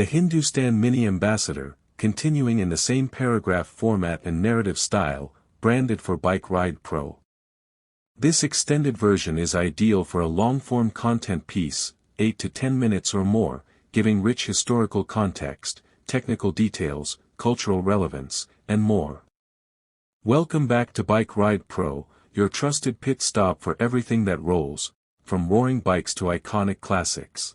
The Hindustan Mini Ambassador, continuing in the same paragraph format and narrative style, branded for Bike Ride Pro. This extended version is ideal for a long-form content piece, 8 to 10 minutes or more, giving rich historical context, technical details, cultural relevance, and more. Welcome back to Bike Ride Pro, your trusted pit stop for everything that rolls, from roaring bikes to iconic classics.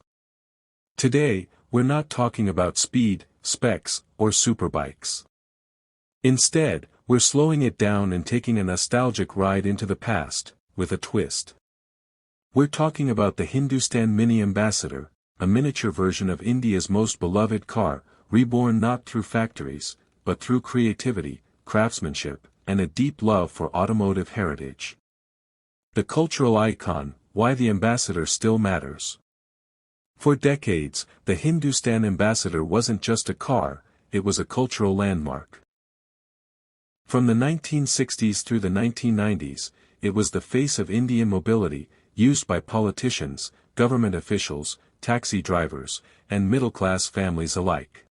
Today, we're not talking about speed, specs, or superbikes. Instead, we're slowing it down and taking a nostalgic ride into the past, with a twist. We're talking about the Hindustan Mini Ambassador, a miniature version of India's most beloved car, reborn not through factories, but through creativity, craftsmanship, and a deep love for automotive heritage. The cultural icon, why the Ambassador still matters. For decades, the Hindustan Ambassador wasn't just a car, it was a cultural landmark. From the 1960s through the 1990s, it was the face of Indian mobility, used by politicians, government officials, taxi drivers, and middle-class families alike.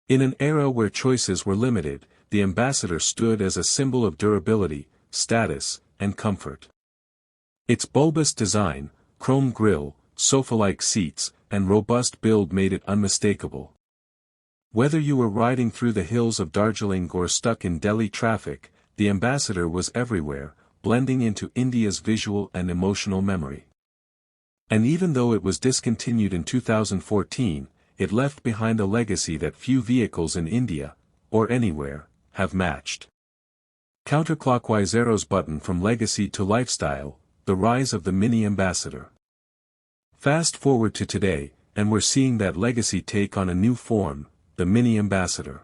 In an era where choices were limited, the Ambassador stood as a symbol of durability, status, and comfort. Its bulbous design, chrome grille, sofa-like seats, and robust build made it unmistakable. Whether you were riding through the hills of Darjeeling or stuck in Delhi traffic, the Ambassador was everywhere, blending into India's visual and emotional memory. And even though it was discontinued in 2014, it left behind a legacy that few vehicles in India, or anywhere, have matched. Counterclockwise arrows button from legacy to lifestyle, the rise of the Mini Ambassador. Fast forward to today, and we're seeing that legacy take on a new form, the Mini Ambassador.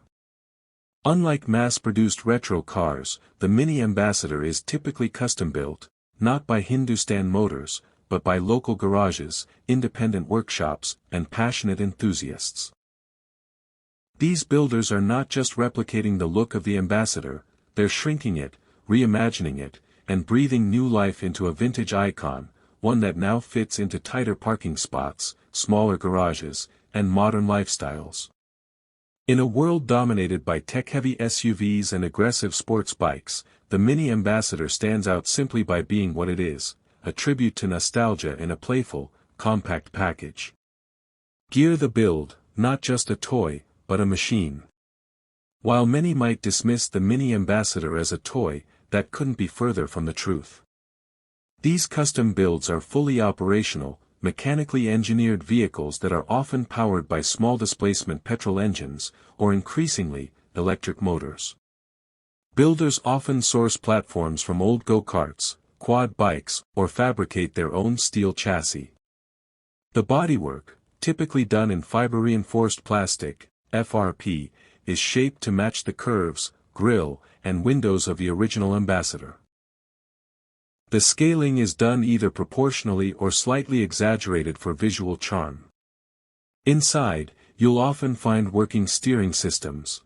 Unlike mass-produced retro cars, the Mini Ambassador is typically custom-built, not by Hindustan Motors, but by local garages, independent workshops, and passionate enthusiasts. These builders are not just replicating the look of the Ambassador, they're shrinking it, reimagining it, and breathing new life into a vintage icon, one that now fits into tighter parking spots, smaller garages, and modern lifestyles. In a world dominated by tech-heavy SUVs and aggressive sports bikes, the Mini Ambassador stands out simply by being what it is, a tribute to nostalgia in a playful, compact package. Gear the build, not just a toy, but a machine. While many might dismiss the Mini Ambassador as a toy, that couldn't be further from the truth. These custom builds are fully operational, mechanically engineered vehicles that are often powered by small-displacement petrol engines, or increasingly, electric motors. Builders often source platforms from old go-karts, quad bikes, or fabricate their own steel chassis. The bodywork, typically done in fiber-reinforced plastic, FRP, is shaped to match the curves, grille, and windows of the original Ambassador. The scaling is done either proportionally or slightly exaggerated for visual charm. Inside, you'll often find working steering systems,